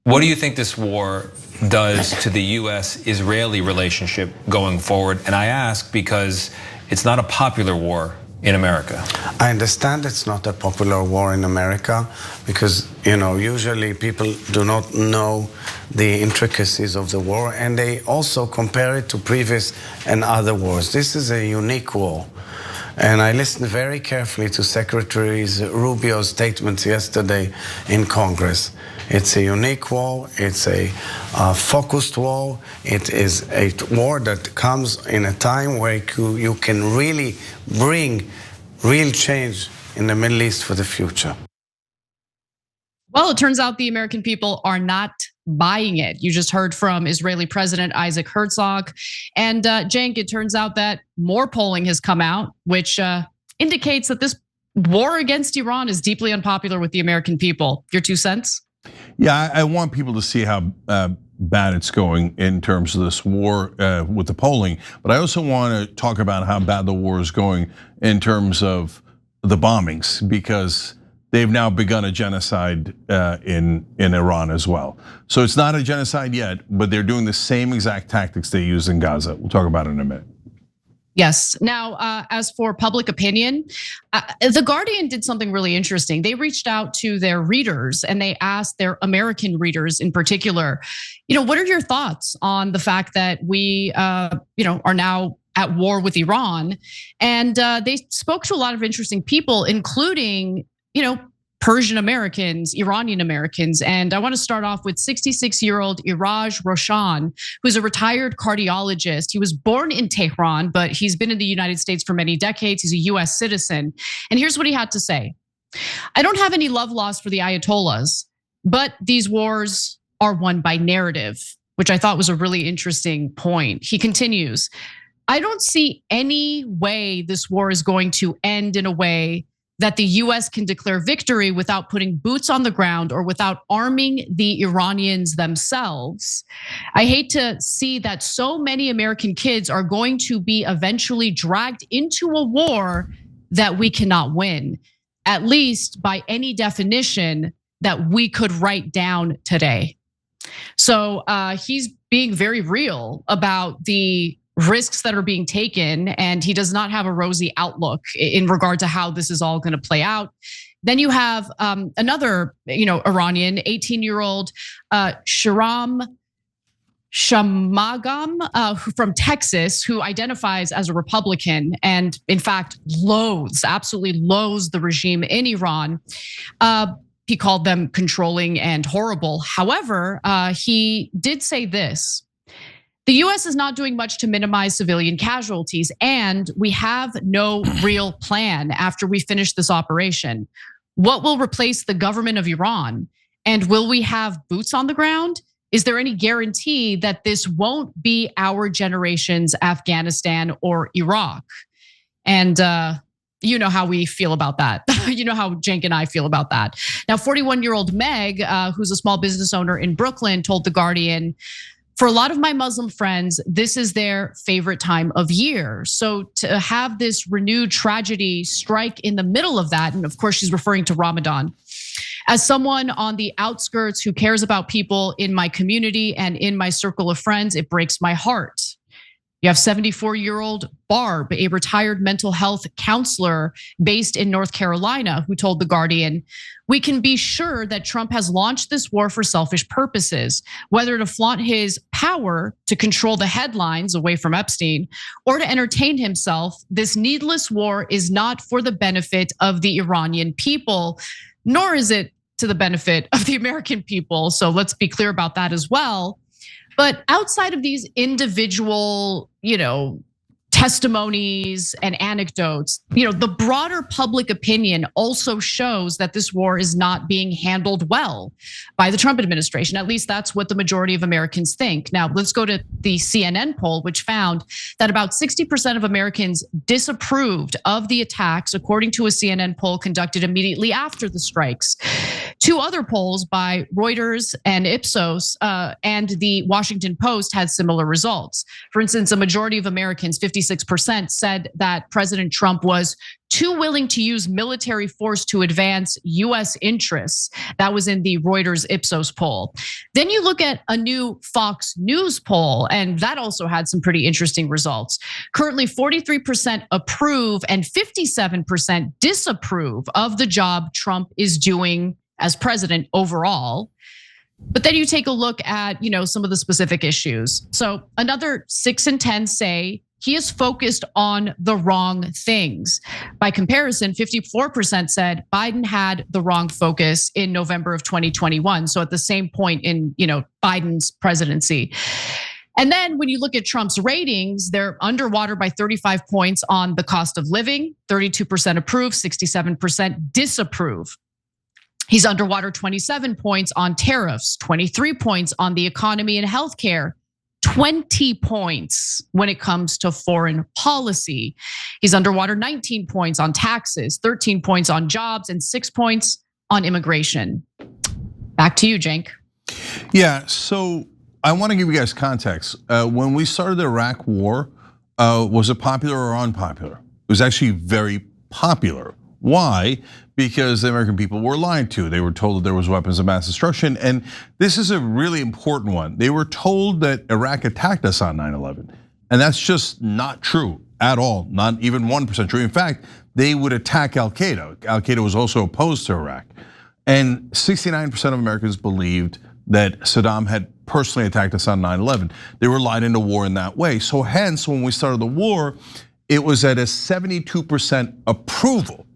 What do you think this war does to the US-Israeli relationship going forward? And I ask because it's not a popular war in America. I understand it's not a popular war in America because, usually people do not know the intricacies of the war, and they also compare it to previous and other wars. This is a unique war. And I listened very carefully to Secretary Rubio's statements yesterday in Congress. It's a unique war, it's a focused war, it is a war that comes in a time where you can really bring real change in the Middle East for the future. Well, it turns out the American people are not buying it. You just heard from Israeli President Isaac Herzog. And Cenk, it turns out that more polling has come out, which indicates that this war against Iran is deeply unpopular with the American people. Your 2 cents? Yeah, I want people to see how bad it's going in terms of this war with the polling. But I also want to talk about how bad the war is going in terms of the bombings, because they've now begun a genocide in Iran as well. So it's not a genocide yet, but they're doing the same exact tactics they use in Gaza. We'll talk about it in a minute. Yes. Now, as for public opinion, The Guardian did something really interesting. They reached out to their readers and they asked their American readers in particular, what are your thoughts on the fact that we, are now at war with Iran? And they spoke to a lot of interesting people, including, Persian Americans, Iranian Americans. And I want to start off with 66-year-old Iraj Roshan, who's a retired cardiologist. He was born in Tehran, but he's been in the United States for many decades. He's a US citizen. And here's what he had to say. I don't have any love lost for the Ayatollahs, but these wars are won by narrative, which I thought was a really interesting point. He continues, I don't see any way this war is going to end in a way that the US can declare victory without putting boots on the ground or without arming the Iranians themselves. I hate to see that so many American kids are going to be eventually dragged into a war that we cannot win, at least by any definition that we could write down today. So he's being very real about the risks that are being taken, and he does not have a rosy outlook in regard to how this is all going to play out. Then you have another, Iranian 18-year-old Shahram Shamagam from Texas, who identifies as a Republican and in fact absolutely loathes the regime in Iran. He called them controlling and horrible. However, he did say this. The US is not doing much to minimize civilian casualties, and we have no real plan after we finish this operation. What will replace the government of Iran? And will we have boots on the ground? Is there any guarantee that this won't be our generation's Afghanistan or Iraq? And you know how we feel about that. You know how Cenk and I feel about that. Now, 41-year-old Meg, who's a small business owner in Brooklyn, told The Guardian, for a lot of my Muslim friends, this is their favorite time of year. So to have this renewed tragedy strike in the middle of that, and of course she's referring to Ramadan. As someone on the outskirts who cares about people in my community and in my circle of friends, it breaks my heart. You have 74-year-old Barb, a retired mental health counselor based in North Carolina, who told The Guardian, we can be sure that Trump has launched this war for selfish purposes, whether to flaunt his power to control the headlines away from Epstein or to entertain himself. This needless war is not for the benefit of the Iranian people, nor is it to the benefit of the American people. So let's be clear about that as well. But outside of these individual, testimonies and anecdotes, the broader public opinion also shows that this war is not being handled well by the Trump administration. At least that's what the majority of Americans think. Now, let's go to the CNN poll, which found that about 60% of Americans disapproved of the attacks, according to a CNN poll conducted immediately after the strikes. Two other polls by Reuters and Ipsos and the Washington Post had similar results. For instance, a majority of Americans, 57%, 56% said that President Trump was too willing to use military force to advance US interests. That was in the Reuters Ipsos poll. Then you look at a new Fox News poll, and that also had some pretty interesting results. Currently, 43% approve and 57% disapprove of the job Trump is doing as president overall. But then you take a look at, some of the specific issues. So another 6 in 10 say he is focused on the wrong things. By comparison, 54% said Biden had the wrong focus in November of 2021. So at the same point in, Biden's presidency. And then when you look at Trump's ratings, they're underwater by 35 points on the cost of living, 32% approve, 67% disapprove. He's underwater 27 points on tariffs, 23 points on the economy and healthcare, 20 points when it comes to foreign policy. He's underwater 19 points on taxes, 13 points on jobs, and 6 points on immigration. Back to you, Cenk. Yeah, so I want to give you guys context. When we started the Iraq war, was it popular or unpopular? It was actually very popular. Why? Because the American people were lied to. They were told that there was weapons of mass destruction. And this is a really important one. They were told that Iraq attacked us on 9/11. And that's just not true at all, not even 1% true. In fact, they would attack Al-Qaeda. Al-Qaeda was also opposed to Iraq. And 69% of Americans believed that Saddam had personally attacked us on 9/11. They were lied into war in that way. So hence, when we started the war, it was at a 72% approval.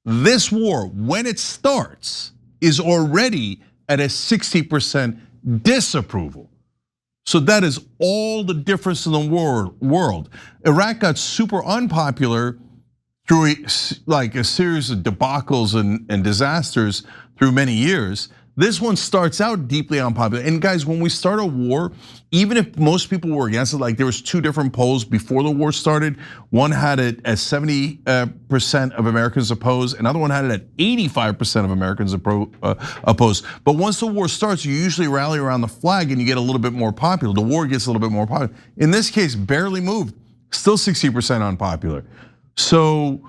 This war, when it starts, is already at a 60% disapproval. So that is all the difference in the world. Iraq got super unpopular through a series of debacles and disasters through many years. This one starts out deeply unpopular. And guys, when we start a war, even if most people were against it, like there was 2 different polls before the war started. One had it at 70% of Americans opposed. Another one had it at 85% of Americans opposed. But once the war starts, you usually rally around the flag and you get a little bit more popular. The war gets a little bit more popular. In this case, barely moved, still 60% unpopular. So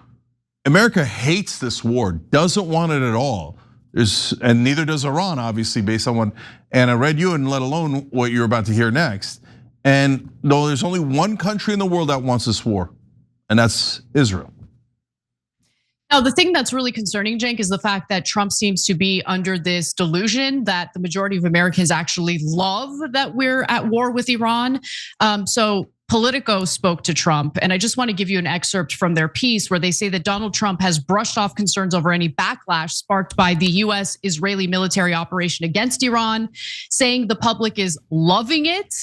America hates this war, doesn't want it at all. And neither does Iran, obviously, based on what Anna read you, and let alone what you're about to hear next. And no, there's only one country in the world that wants this war, and that's Israel. Now, the thing that's really concerning, Cenk, is the fact that Trump seems to be under this delusion that the majority of Americans actually love that we're at war with Iran. So Politico spoke to Trump, and I just want to give you an excerpt from their piece where they say that Donald Trump has brushed off concerns over any backlash sparked by the US-Israeli military operation against Iran, saying the public is loving it.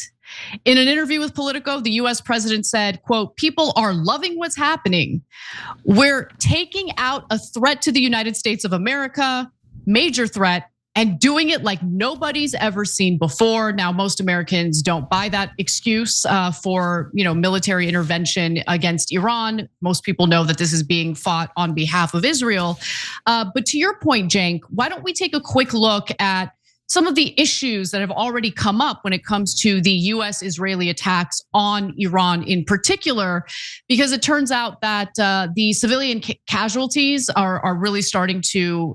In an interview with Politico, the US president said, quote, "People are loving what's happening. We're taking out a threat to the United States of America, major threat, and doing it like nobody's ever seen before." Now, most Americans don't buy that excuse for military intervention against Iran. Most people know that this is being fought on behalf of Israel. But to your point, Cenk, why don't we take a quick look at some of the issues that have already come up when it comes to the US-Israeli attacks on Iran in particular, because it turns out that the civilian casualties are really starting to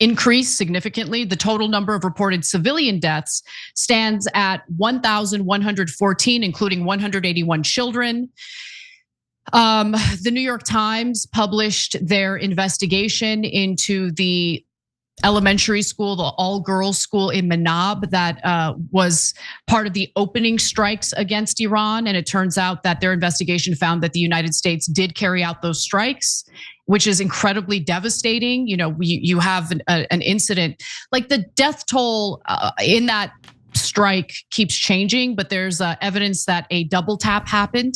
increase significantly. The total number of reported civilian deaths stands at 1,114, including 181 children. The New York Times published their investigation into the elementary school, the all-girls school in Manab that was part of the opening strikes against Iran. And it turns out that their investigation found that the United States did carry out those strikes, which is incredibly devastating. You have an incident like the death toll in that strike keeps changing, but there's evidence that a double tap happened,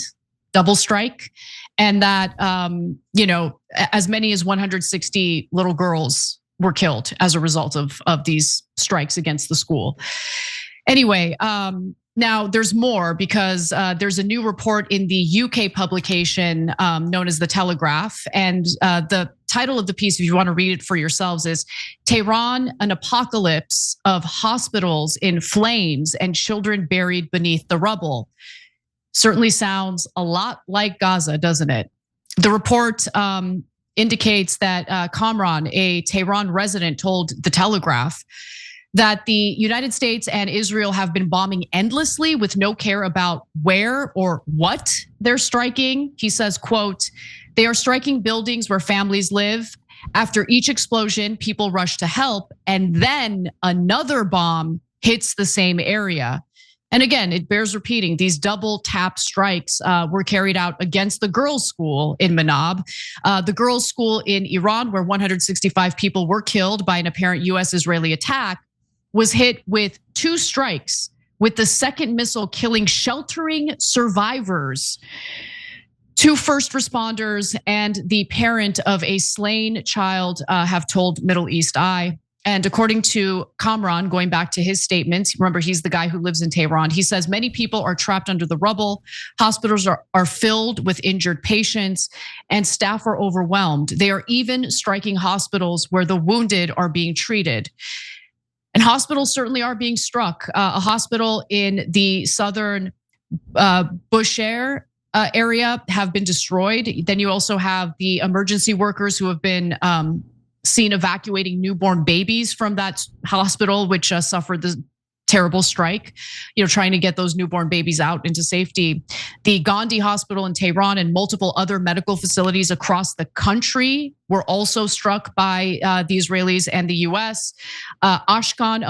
double strike, and that as many as 160 little girls were killed as a result of these strikes against the school. Anyway, now there's more because there's a new report in the UK publication known as The Telegraph. And the title of the piece, if you want to read it for yourselves, is "Tehran, an apocalypse of hospitals in flames and children buried beneath the rubble." certainly sounds a lot like Gaza, doesn't it? The report indicates that Kamran, a Tehran resident, told The Telegraph that the United States and Israel have been bombing endlessly with no care about where or what they're striking. He says, quote, "They are striking buildings where families live. After each explosion, people rush to help, and then another bomb hits the same area." And again, it bears repeating, these double tap strikes were carried out against the girls' school in Manab. The girls' school in Iran, where 165 people were killed by an apparent US-Israeli attack, was hit with 2 strikes, with the second missile killing sheltering survivors. 2 first responders and the parent of a slain child have told Middle East Eye. And according to Kamran, going back to his statements, remember he's the guy who lives in Tehran, he says many people are trapped under the rubble, hospitals are filled with injured patients, and staff are overwhelmed. They are even striking hospitals where the wounded are being treated. And hospitals certainly are being struck. A hospital in the southern Bushehr area have been destroyed. Then you also have the emergency workers who have been seen evacuating newborn babies from that hospital, which suffered the terrible strike, trying to get those newborn babies out into safety. The Gandhi Hospital in Tehran and multiple other medical facilities across the country were also struck by the Israelis and the US. Ashkan,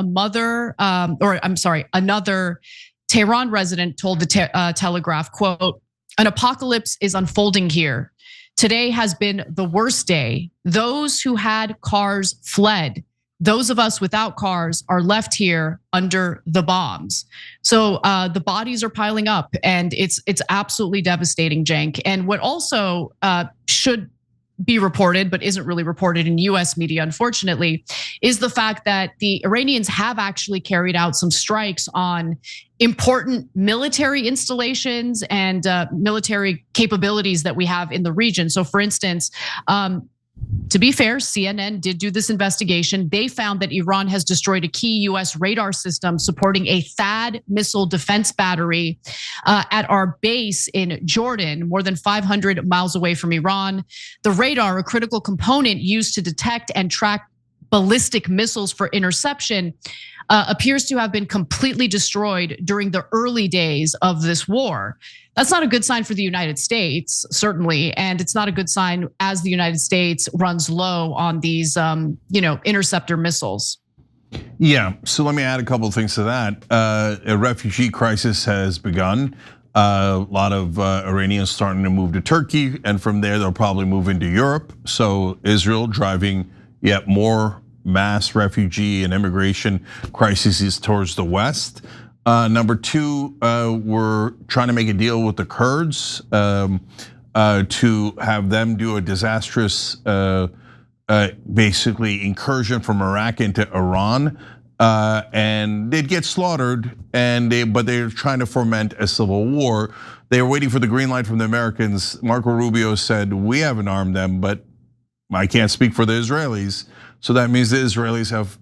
another Tehran resident told the Telegraph, quote, "An apocalypse is unfolding here. Today has been the worst day. Those who had cars fled. Those of us without cars are left here under the bombs." So the bodies are piling up, and it's absolutely devastating, Cenk. And what also should be reported, but isn't really reported in US media, unfortunately, is the fact that the Iranians have actually carried out some strikes on important military installations and military capabilities that we have in the region. So for instance, to be fair, CNN did do this investigation. They found that Iran has destroyed a key US radar system supporting a THAAD missile defense battery at our base in Jordan, more than 500 miles away from Iran. The radar, a critical component used to detect and track ballistic missiles for interception, appears to have been completely destroyed during the early days of this war. That's not a good sign for the United States, certainly, and it's not a good sign as the United States runs low on these, interceptor missiles. Yeah, so let me add a couple of things to that. A refugee crisis has begun. A lot of Iranians starting to move to Turkey, and from there they'll probably move into Europe. So Israel driving yet more mass refugee and immigration crises towards the West. Number 2, we're trying to make a deal with the Kurds to have them do a disastrous, basically incursion from Iraq into Iran, and they'd get slaughtered. But they're trying to foment a civil war. They were waiting for the green light from the Americans. Marco Rubio said, "We haven't armed them, but I can't speak for the Israelis." So that means the Israelis have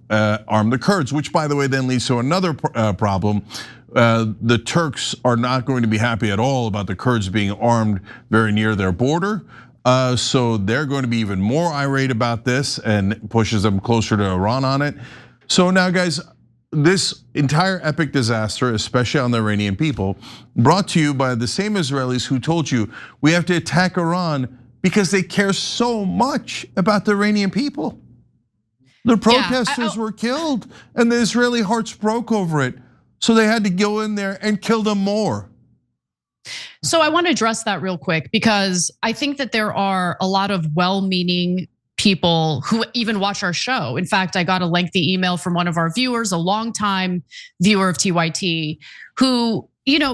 armed the Kurds, which by the way then leads to another problem. The Turks are not going to be happy at all about the Kurds being armed very near their border. So they're going to be even more irate about this and pushes them closer to Iran on it. So now guys, this entire epic disaster, especially on the Iranian people, brought to you by the same Israelis who told you we have to attack Iran because they care so much about the Iranian people. The protesters were killed and the Israeli hearts broke over it. So they had to go in there and kill them more. So I want to address that real quick because I think that there are a lot of well-meaning people who even watch our show. In fact, I got a lengthy email from one of our viewers, a longtime viewer of TYT, who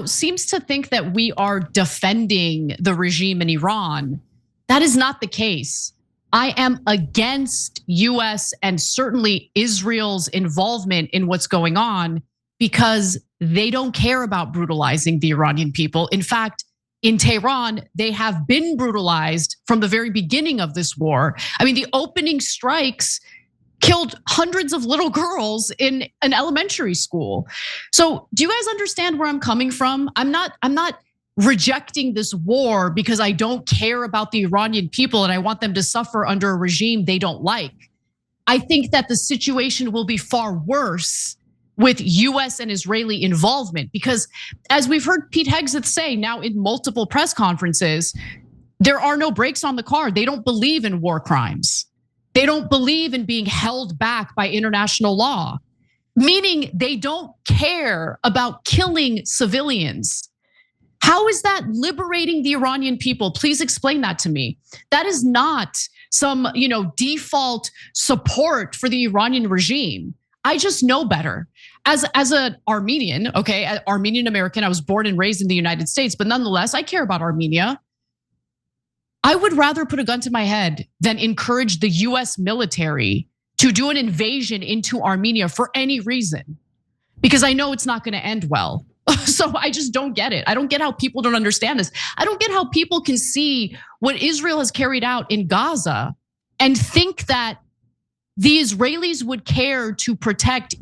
seems to think that we are defending the regime in Iran. That is not the case. I am against US and certainly Israel's involvement in what's going on because they don't care about brutalizing the Iranian people. In fact, in Tehran, they have been brutalized from the very beginning of this war. I mean, the opening strikes killed hundreds of little girls in an elementary school. So do you guys understand where I'm coming from? I'm not rejecting this war because I don't care about the Iranian people and I want them to suffer under a regime they don't like. I think that the situation will be far worse with US and Israeli involvement, because as we've heard Pete Hegseth say now in multiple press conferences, there are no brakes on the car. They don't believe in war crimes. They don't believe in being held back by international law, meaning they don't care about killing civilians. How is that liberating the Iranian people? Please explain that to me. That is not some, default support for the Iranian regime. I just know better. As an Armenian, okay, Armenian American, I was born and raised in the United States, but nonetheless, I care about Armenia. I would rather put a gun to my head than encourage the US military to do an invasion into Armenia for any reason, because I know it's not going to end well. So I just don't get it. I don't get how people don't understand this. I don't get how people can see what Israel has carried out in Gaza and think that the Israelis would care to protect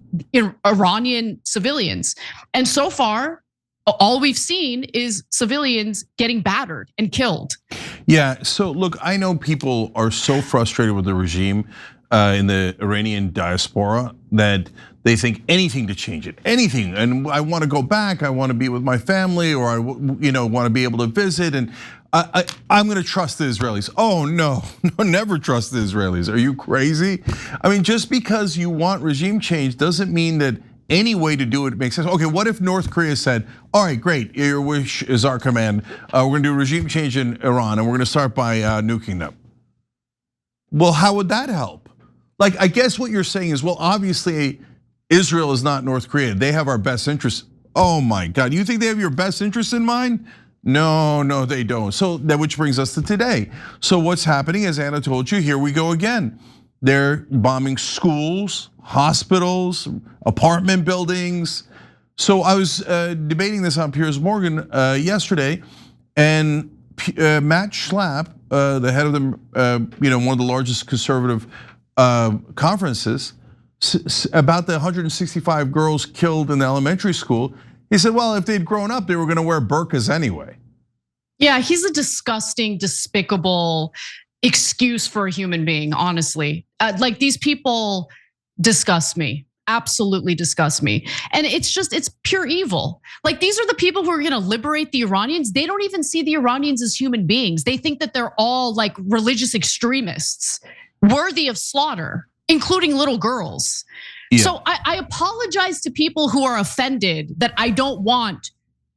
Iranian civilians. And so far, all we've seen is civilians getting battered and killed. Yeah, so look, I know people are so frustrated with the regime in the Iranian diaspora that they think anything to change it, anything. And I want to go back, I want to be with my family, or I want to be able to visit, and I'm going to trust the Israelis. Oh no, never trust the Israelis. Are you crazy? I mean, just because you want regime change doesn't mean that any way to do it makes sense. Okay, what if North Korea said, all right, great, your wish is our command. We're going to do regime change in Iran, and we're going to start by nuking them. Well, how would that help? Like, I guess what you're saying is, well, obviously Israel is not North Korea. They have our best interests. Oh my God, you think they have your best interests in mind? No, they don't. So that which brings us to today. So what's happening, as Anna told you, here we go again. They're bombing schools, hospitals, apartment buildings. So I was debating this on Piers Morgan yesterday, and Matt Schlapp, the head of the, one of the largest conservative conferences, about the 165 girls killed in the elementary school. He said, well, if they'd grown up, they were gonna wear burqas anyway. Yeah, he's a disgusting, despicable excuse for a human being, honestly. Like, these people disgust me, absolutely disgust me. And it's pure evil. Like, these are the people who are gonna liberate the Iranians. They don't even see the Iranians as human beings. They think that they're all like religious extremists, worthy of slaughter, including little girls. Yeah. So I apologize to people who are offended that I don't want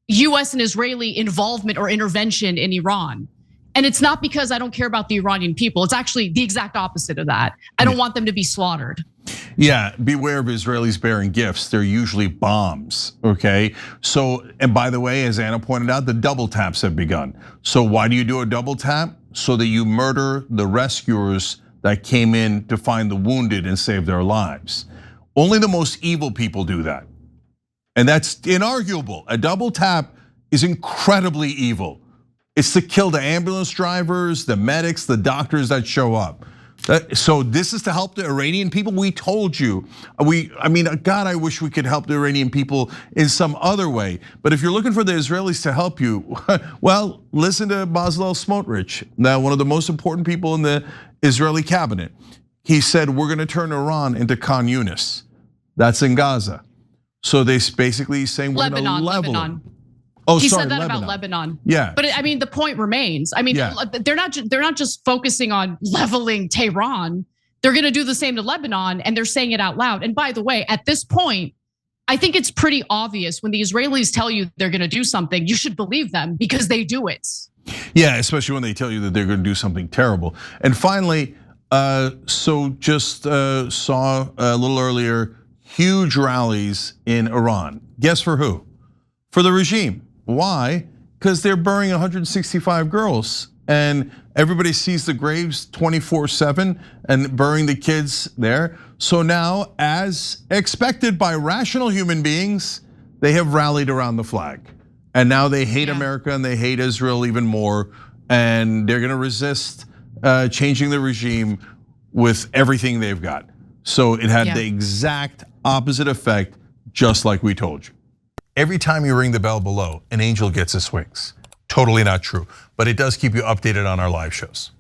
US and Israeli involvement or intervention in Iran. And it's not because I don't care about the Iranian people. It's actually the exact opposite of that. I don't want them to be slaughtered. Yeah, beware of Israelis bearing gifts. They're usually bombs, okay? So, and by the way, as Anna pointed out, the double taps have begun. So why do you do a double tap? So that you murder the rescuers that came in to find the wounded and save their lives. Only the most evil people do that. And that's inarguable. A double tap is incredibly evil. It's to kill the ambulance drivers, the medics, the doctors that show up. So this is to help the Iranian people. We told you, I mean, God, I wish we could help the Iranian people in some other way. But if you're looking for the Israelis to help you, well, listen to Bezalel Smotrich, now one of the most important people in the Israeli cabinet. He said, we're gonna turn Iran into Khan Yunis. That's in Gaza. So they basically saying we're gonna level them. Oh, he sorry, said that Lebanon. about Lebanon. Yeah. But I mean, the point remains. I mean, they're not just focusing on leveling Tehran. They're gonna do the same to Lebanon, and they're saying it out loud. And by the way, at this point, I think it's pretty obvious when the Israelis tell you they're gonna do something, you should believe them because they do it. Yeah, especially when they tell you that they're gonna do something terrible. And finally, so just saw a little earlier, huge rallies in Iran. Guess for who? For the regime. Why? Because they're burying 165 girls, and everybody sees the graves 24/7 and burying the kids there. So now, as expected by rational human beings, they have rallied around the flag. And now they hate America and they hate Israel even more, and they're gonna resist changing the regime with everything they've got. So it had the exact opposite effect, just like we told you. Every time you ring the bell below, an angel gets his wings. totally not true. But it does keep you updated on our live shows.